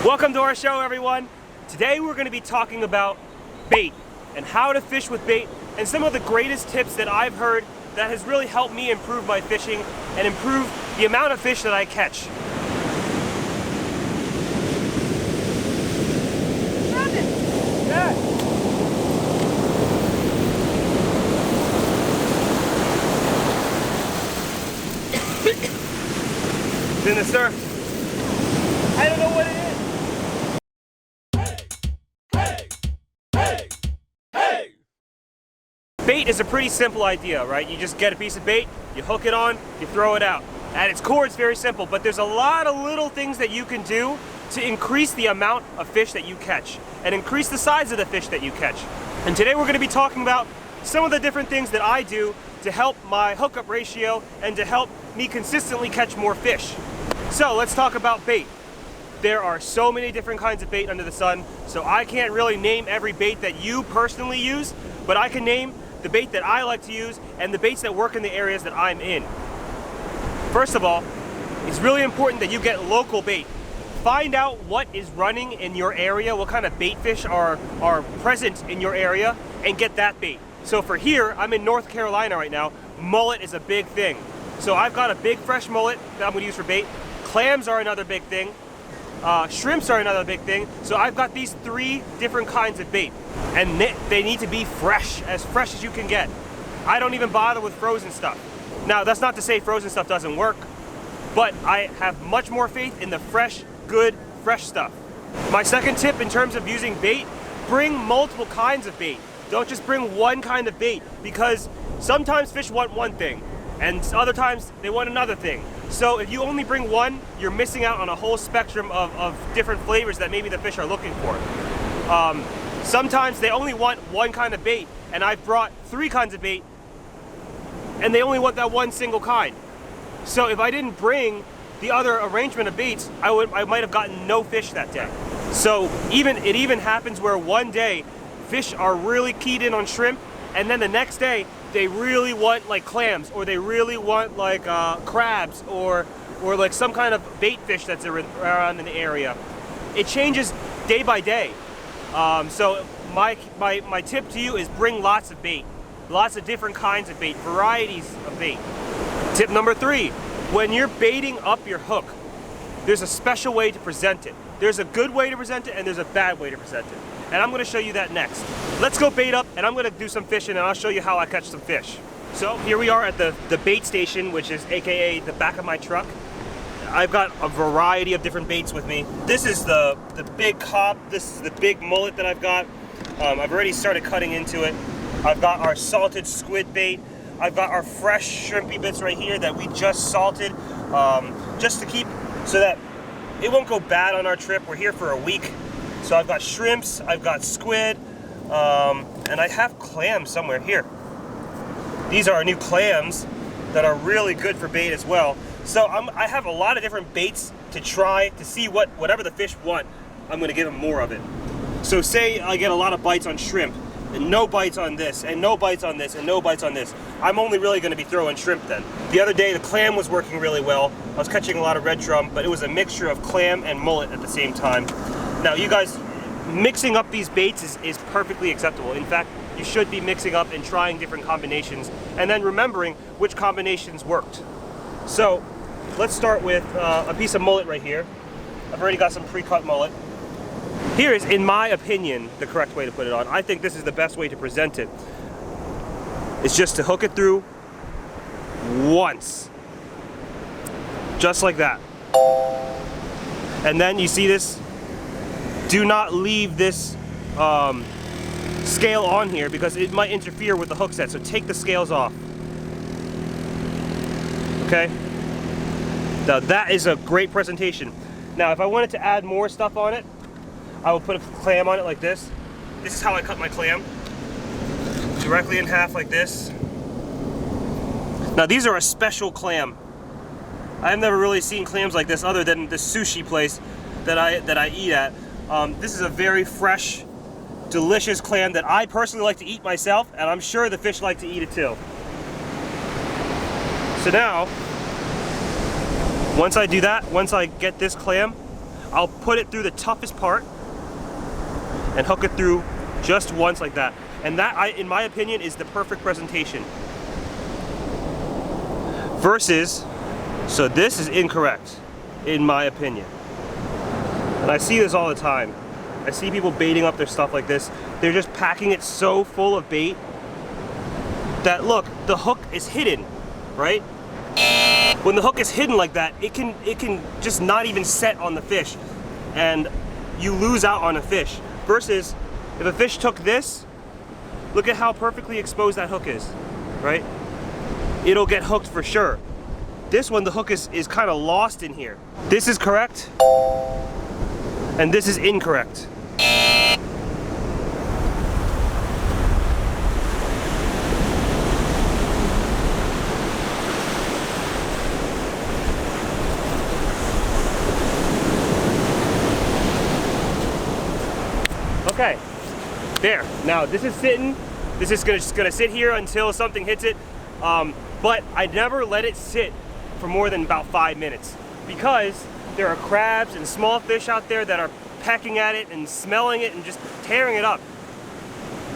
Welcome to our show, everyone. Today we're going to be talking about bait and how to fish with bait and some of the greatest tips that I've heard that has really helped me improve my fishing and improve the amount of fish that I catch. It's in the surf. I don't know what it is. Bait is a pretty simple idea, right? You just get a piece of bait, you hook it on, you throw it out. At its core, it's very simple, but there's a lot of little things that you can do to increase the amount of fish that you catch and increase the size of the fish that you catch. And today we're going to be talking about some of the different things that I do to help my hookup ratio and to help me consistently catch more fish. So let's talk about bait. There are so many different kinds of bait under the sun, so I can't really name every bait that you personally use, but I can name the bait that I like to use and the baits that work in the areas that I'm in. First of all, it's really important that you get local bait. Find out what is running in your area, what kind of bait fish are present in your area, and get that bait. So for here, I'm in North Carolina right now, mullet is a big thing. So I've got a big fresh mullet that I'm gonna use for bait. Clams are another big thing. Shrimps are another big thing. So I've got these 3 different kinds of bait, and they need to be fresh as you can get. I don't even bother with frozen stuff. Now, that's not to say frozen stuff doesn't work, but I have much more faith in the fresh, good, fresh stuff. My second tip in terms of using bait, bring multiple kinds of bait. Don't just bring one kind of bait, because sometimes fish want one thing, and other times they want another thing. So if you only bring one, you're missing out on a whole spectrum of different flavors that maybe the fish are looking for. Sometimes they only want one kind of bait, and I've brought 3 kinds of bait, and they only want that one single kind. So if I didn't bring the other arrangement of baits, I might have gotten no fish that day. So it even happens where one day fish are really keyed in on shrimp, and then the next day they really want like clams, or they really want like crabs, or like some kind of bait fish that's around in the area. It changes day by day. So my tip to you is bring lots of bait, lots of different kinds of bait, varieties of bait. Tip number 3, when you're baiting up your hook, there's a special way to present it. There's a good way to present it and there's a bad way to present it. And I'm gonna show you that next. Let's go bait up, and I'm gonna do some fishing, and I'll show you how I catch some fish. So here we are at the bait station, which is AKA the back of my truck. I've got a variety of different baits with me. This is the big cop, this is the big mullet that I've got. I've already started cutting into it. I've got our salted squid bait. I've got our fresh shrimpy bits right here that we just salted, just to keep so that it won't go bad on our trip. We're here for a week. So I've got shrimps, I've got squid, and I have clams somewhere here. These are our new clams that are really good for bait as well. So I have a lot of different baits to try to see whatever the fish want, I'm gonna give them more of it. So say I get a lot of bites on shrimp, and no bites on this, and no bites on this, and no bites on this. I'm only really gonna be throwing shrimp then. The other day the clam was working really well. I was catching a lot of red drum, but it was a mixture of clam and mullet at the same time. Now you guys, mixing up these baits is perfectly acceptable. In fact, you should be mixing up and trying different combinations and then remembering which combinations worked. So let's start with a piece of mullet right here. I've already got some pre-cut mullet. Here is, in my opinion, the correct way to put it on. I think this is the best way to present it. It's just to hook it through once. Just like that. And then you see this? Do not leave this scale on here because it might interfere with the hook set, so take the scales off. Okay? Now that is a great presentation. Now if I wanted to add more stuff on it, I will put a clam on it like this. This is how I cut my clam. Directly in half like this. Now these are a special clam. I've never really seen clams like this other than the sushi place that I eat at. This is a very fresh, delicious clam that I personally like to eat myself, and I'm sure the fish like to eat it too. So now, once I do that, once I get this clam, I'll put it through the toughest part and hook it through just once like that. And that, in my opinion, is the perfect presentation. Versus, so this is incorrect, in my opinion. And I see this all the time. I see people baiting up their stuff like this. They're just packing it so full of bait that, look, the hook is hidden, right? When the hook is hidden like that, it can just not even set on the fish, and you lose out on a fish. Versus, if a fish took this, look at how perfectly exposed that hook is, right? It'll get hooked for sure. This one, the hook is kind of lost in here. This is correct, and this is incorrect. Okay, there. Now this is sitting. This is just gonna sit here until something hits it. But I never let it sit for more than about 5 minutes because there are crabs and small fish out there that are pecking at it and smelling it and just tearing it up.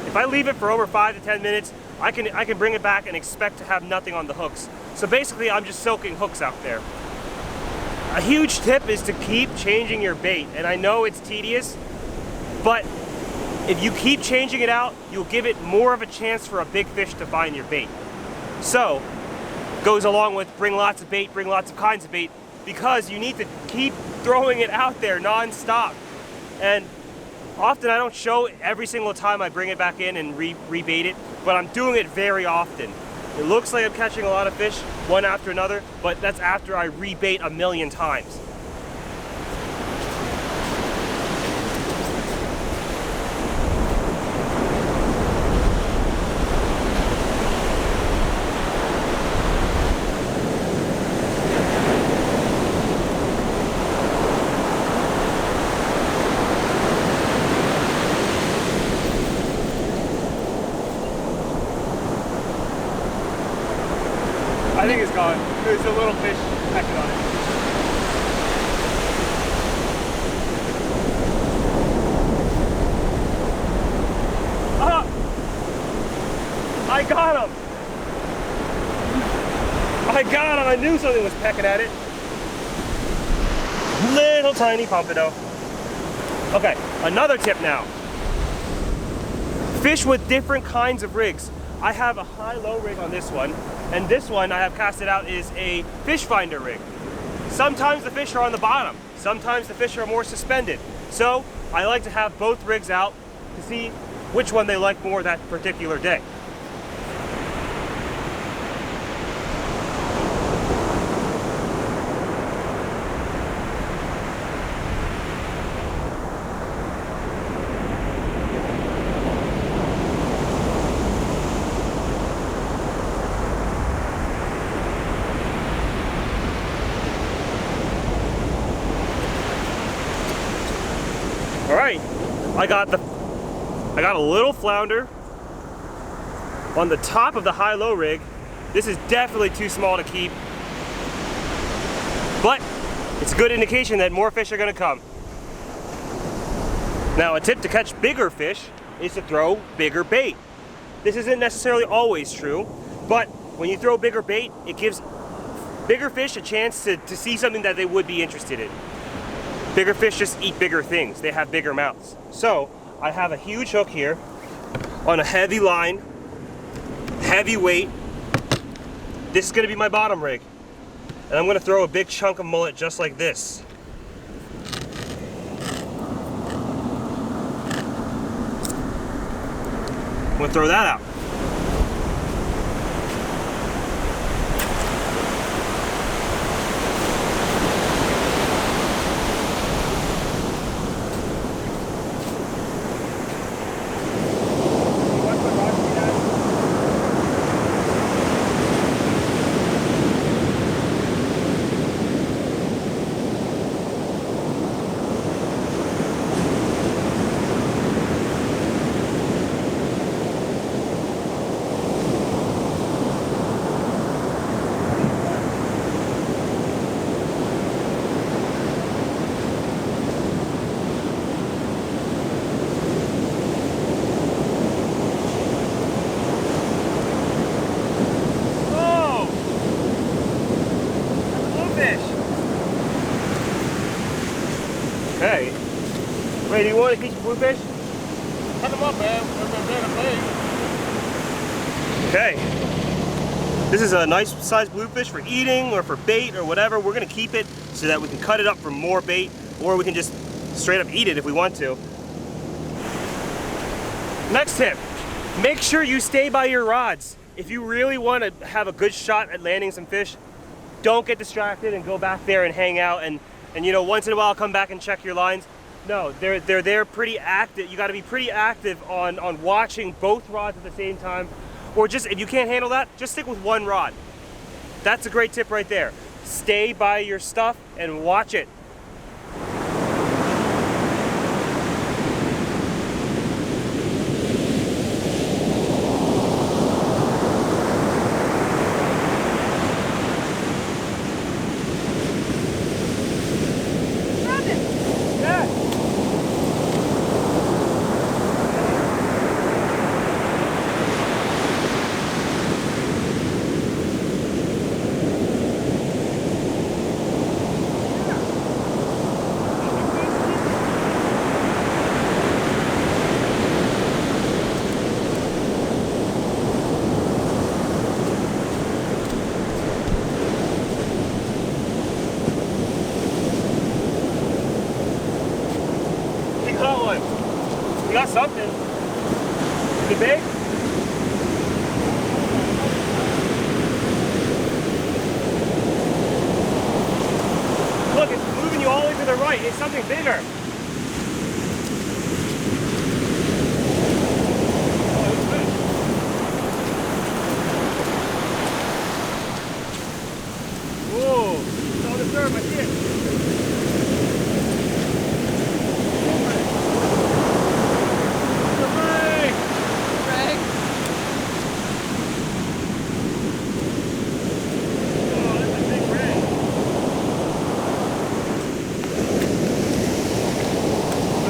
If I leave it for over 5 to 10 minutes, I can bring it back and expect to have nothing on the hooks. So basically, I'm just soaking hooks out there. A huge tip is to keep changing your bait, and I know it's tedious, but if you keep changing it out, you'll give it more of a chance for a big fish to find your bait. So, goes along with bring lots of bait, bring lots of kinds of bait, because you need to keep throwing it out there non-stop. And often I don't show every single time I bring it back in and rebait it, but I'm doing it very often. It looks like I'm catching a lot of fish, one after another, but that's after I rebait a million times. I think it's gone. There's a little fish pecking on it. Ah! I got him! I got him! I knew something was pecking at it. Little tiny pompano. Okay, another tip now. Fish with different kinds of rigs. I have a high-low rig on this one, and this one I have casted out is a fish finder rig. Sometimes the fish are on the bottom, sometimes the fish are more suspended. So I like to have both rigs out to see which one they like more that particular day. All right, I got a little flounder on the top of the high-low rig. This is definitely too small to keep, but it's a good indication that more fish are gonna come. Now, a tip to catch bigger fish is to throw bigger bait. This isn't necessarily always true, but when you throw bigger bait, it gives bigger fish a chance to see something that they would be interested in. Bigger fish just eat bigger things. They have bigger mouths. So I have a huge hook here on a heavy line, heavy weight. This is gonna be my bottom rig. And I'm gonna throw a big chunk of mullet just like this. I'm gonna throw that out. Okay. Ray, do you want to catch bluefish? Cut them up, man. Okay. This is a nice sized bluefish for eating or for bait or whatever. We're gonna keep it so that we can cut it up for more bait, or we can just straight up eat it if we want to. Next tip, make sure you stay by your rods. If you really want to have a good shot at landing some fish, don't get distracted and go back there and hang out and you know, once in a while come back and check your lines. No, they're there pretty active. You got to be pretty active on watching both rods at the same time. Or just, if you can't handle that, just stick with one rod. That's a great tip right there. Stay by your stuff and watch it. You got something. Is it big? Look, it's moving you all the way to the right. It's something bigger. Whoa, it's on the surf, I see it.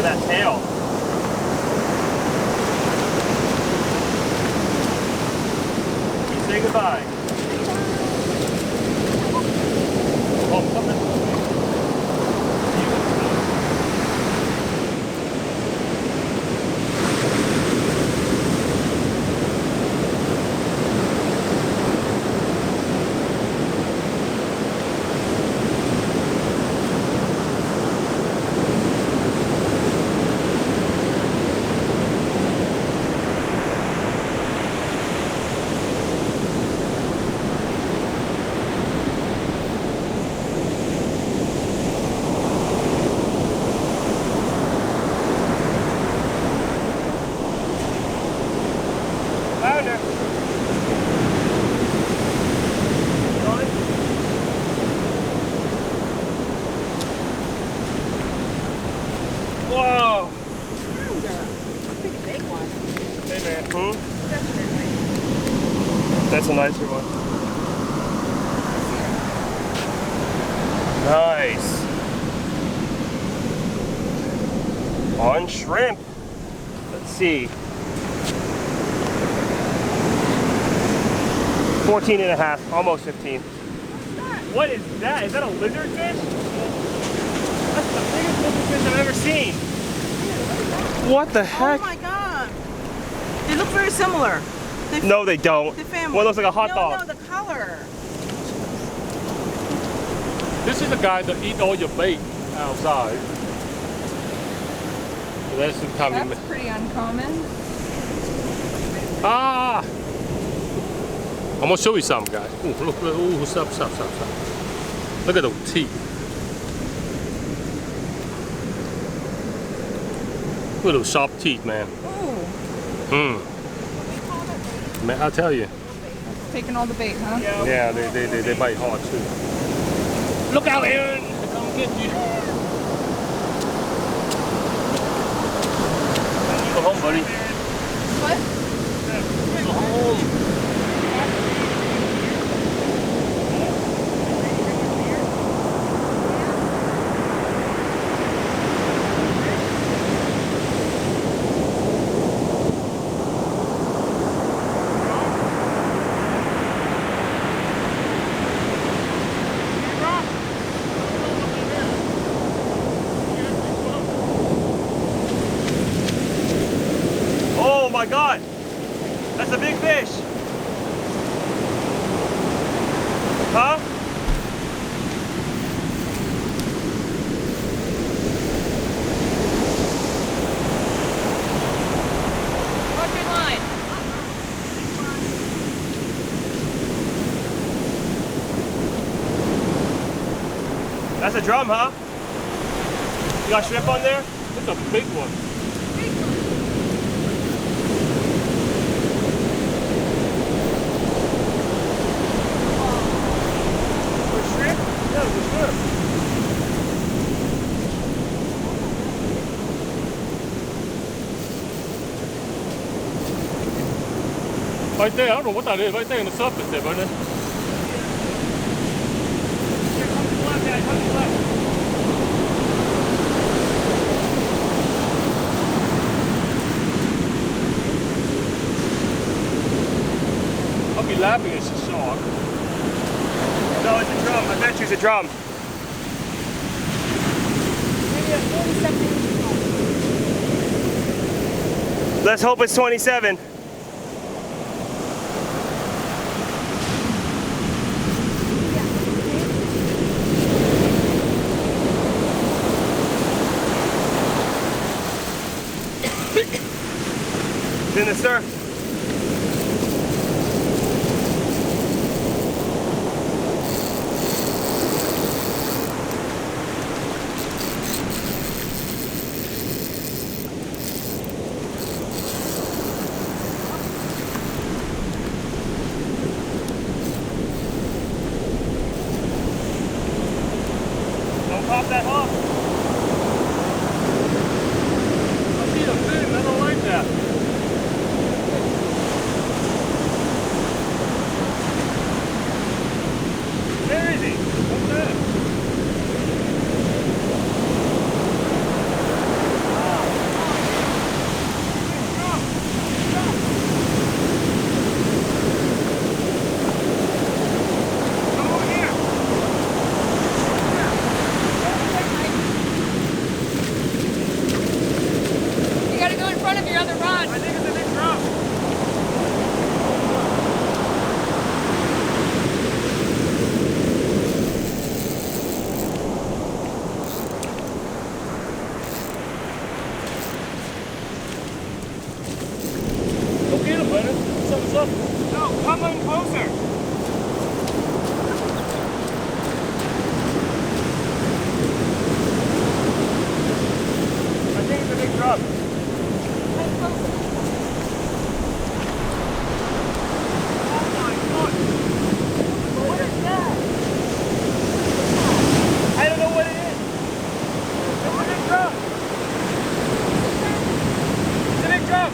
That tail. Say goodbye. Oh, something. Whoa! Big one. Hey man. That's a nicer one. Nice. On shrimp. Let's see. 14 and a half, almost 15. What is that? Is that a lizard fish? That's the biggest lizard fish I've ever seen. What the heck? Oh my god. They look very similar. No, they don't. The family. One looks like a hot dog. No, the color. This is the guy that eat all your bait outside. So that's the coming. That's pretty uncommon. Ah! I'm gonna show you something, guys. Ooh, look, ooh, stop. Look at those teeth. Look at those sharp teeth, man. Ooh. Man, I'll tell you. Taking all the bait, huh? Yeah, they bite hard too. Look out, Erin! They're gonna get you. Go home, buddy. What? Go home. my God. That's a big fish. Huh? Watch your line. That's a drum, huh? You got shrimp on there? It's a big one. For shrimp? Yeah, for sure. Right there, I don't know what that is. Right there in the surface there, buddy. Here, come to the left, Dad. Come to the left. I'll be laughing it's a shark. No, it's a drum. I bet you it's a drum. Let's hope it's 27. It's in the surf. Don't pop that off. I see the fin, I don't like that. Where is he? What's that? Come over here. You gotta go in front of your other rod. I think it's a big drum. Go get him, buddy. Something's up. No, come in closer. I think it's a big drum. Oh my God. What is that? I don't know what it is. It's a big drum. It's a big drum.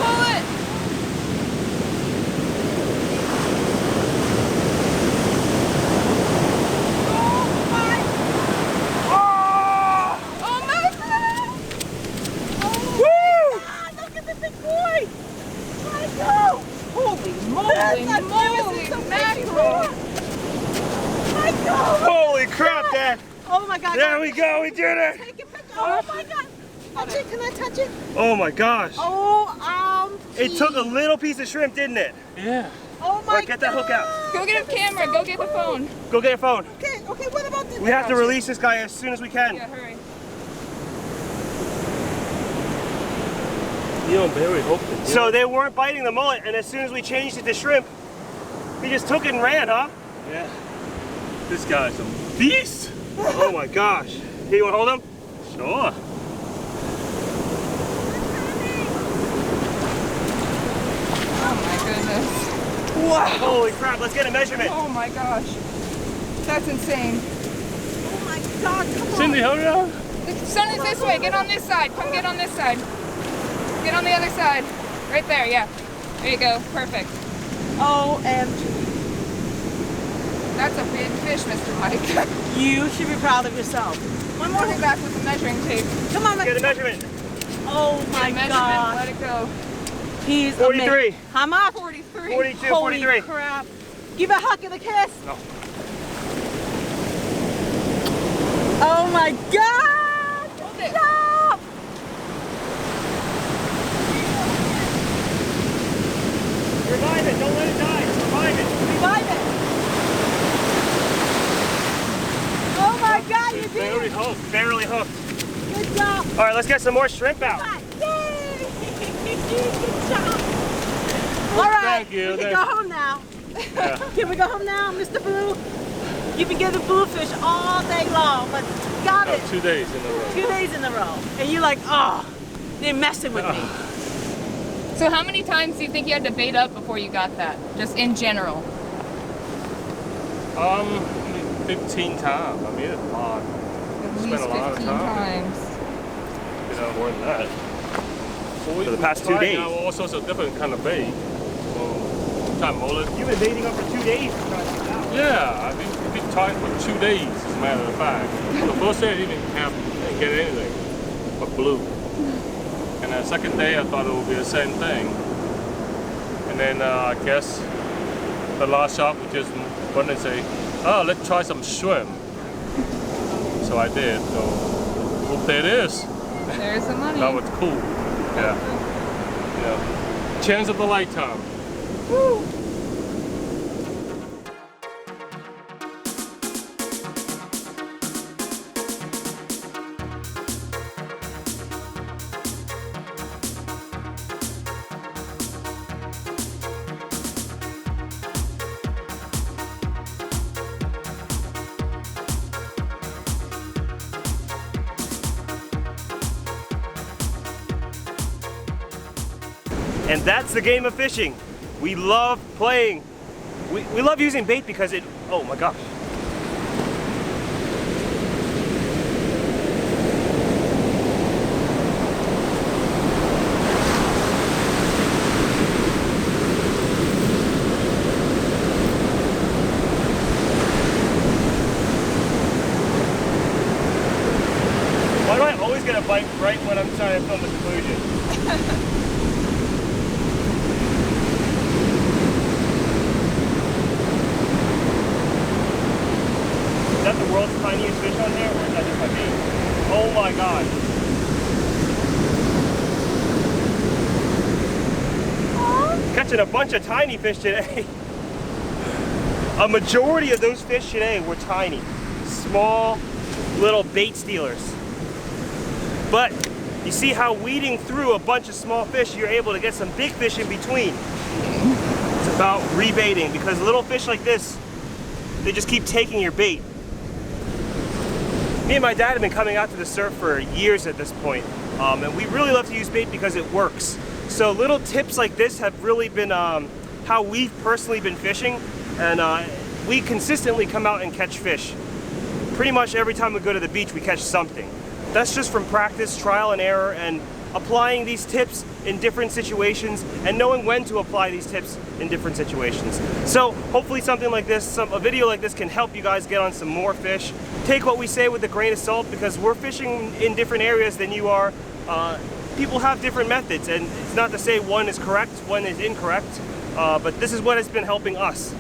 Pull it! Oh my God! Woo! Look at the big boy. Michael. Holy That's moly mackerel! Michael. Holy crap, Dad! Oh my God. There we go, we did it! Take a picture. Oh my God. Touch it. Can I touch it? Oh my gosh! Oh, It took a little piece of shrimp, didn't it? Yeah. Oh my Alright, get that hook out. Go get a camera. Go get the phone. Go get your phone. Okay, what about this? We have to release this guy as soon as we can. Yeah, hurry. You know, I'm very hoping. So they weren't biting the mullet, and as soon as we changed it to shrimp, he just took it and ran, huh? Yeah. This guy's a beast. Oh my gosh. Here, you want to hold him? Sure. Oh my goodness. Wow. Holy crap, let's get a measurement. Oh my gosh. That's insane. Oh my God, come on. Cindy, hurry up. The sun is this way. Get on this side. Come get on this side. Get on the other side. Right there, yeah. There you go. Perfect. OMG. That's a big fish, Mr. Mike. You should be proud of yourself. One more thing back with the measuring tape. Come on, Get a measurement. Oh my Measurement, God. let it go. He's 43. amazing. How much? 43. 42, Holy 43. crap. Give a hug and a kiss. No. Oh my God. Hold it. Stop. Revive it, don't let it die. Revive it. Revive it. Oh my God, you Very did it. hooked. Barely hooked. Good job. All right, let's get some more shrimp out. Yay. Good job. All right, Thank you. we can go home now. Yeah. Can we go home now, Mr. Blue? You've been getting bluefish all day long, but got it 2 days in a row. 2 days in a row. And you're like, oh, they're messing with me. So how many times do you think you had to bait up before you got that? Just in general. 15 times. I mean, it's a lot. At Spent least a lot of 15 time. times. You know, more than that. Well, For the past 2 days. All sorts of different kind of bait. Time mullet. You've been baiting up for 2 days. Yeah, I've been trying for 2 days, as a matter of fact. The first day I didn't get anything but blue. And the second day I thought it would be the same thing. And then I guess the last shop was just wanted to say, oh, let's try some shrimp. So I did. So, well, there it is. There's the money. That was cool. Yeah. Yeah. Chance of a lifetime. Woo. And that's the game of fishing. We love playing. We love using bait because it, oh my gosh. Why do I always get a bite right when I'm trying to film the conclusion? Is that the world's tiniest fish on there, or is that just my bait? Oh my god. Catching a bunch of tiny fish today. A majority of those fish today were tiny. Small, little bait stealers. But you see how weeding through a bunch of small fish, you're able to get some big fish in between. It's about rebaiting, because little fish like this, they just keep taking your bait. Me and my dad have been coming out to the surf for years at this point, and we really love to use bait because it works. So little tips like this have really been how we've personally been fishing, and we consistently come out and catch fish. Pretty much every time we go to the beach, we catch something. That's just from practice, trial and error, and applying these tips in different situations and knowing when to apply these tips in different situations. So hopefully something like this, a video like this, can help you guys get on some more fish. Take what we say with a grain of salt, because we're fishing in different areas than you are. People have different methods, and it's not to say one is correct, one is incorrect, but this is what has been helping us.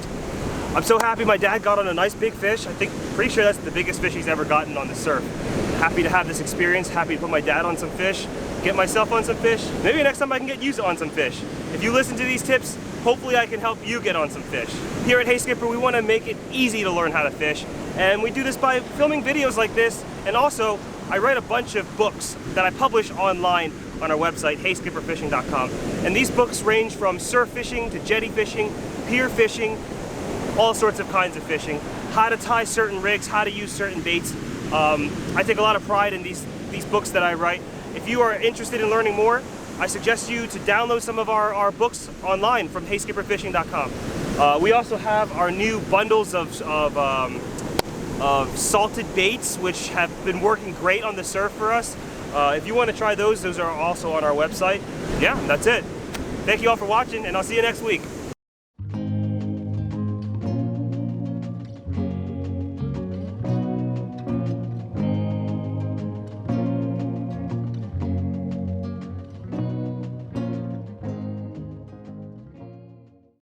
I'm so happy my dad got on a nice big fish. Pretty sure that's the biggest fish he's ever gotten on the surf. Happy to have this experience, happy to put my dad on some fish, get myself on some fish. Maybe next time I can get you on some fish. If you listen to these tips, hopefully I can help you get on some fish. Here at Hey Skipper, we want to make it easy to learn how to fish, and we do this by filming videos like this, and also I write a bunch of books that I publish online on our website, heyskipperfishing.com. And these books range from surf fishing to jetty fishing, pier fishing, all sorts of kinds of fishing, how to tie certain rigs, how to use certain baits. I take a lot of pride in these books that I write. If you are interested in learning more, I suggest you to download some of our books online from heyskipperfishing.com. We also have our new bundles of salted baits, which have been working great on the surf for us. If you want to try those are also on our website. Yeah, that's it. Thank you all for watching, and I'll see you next week.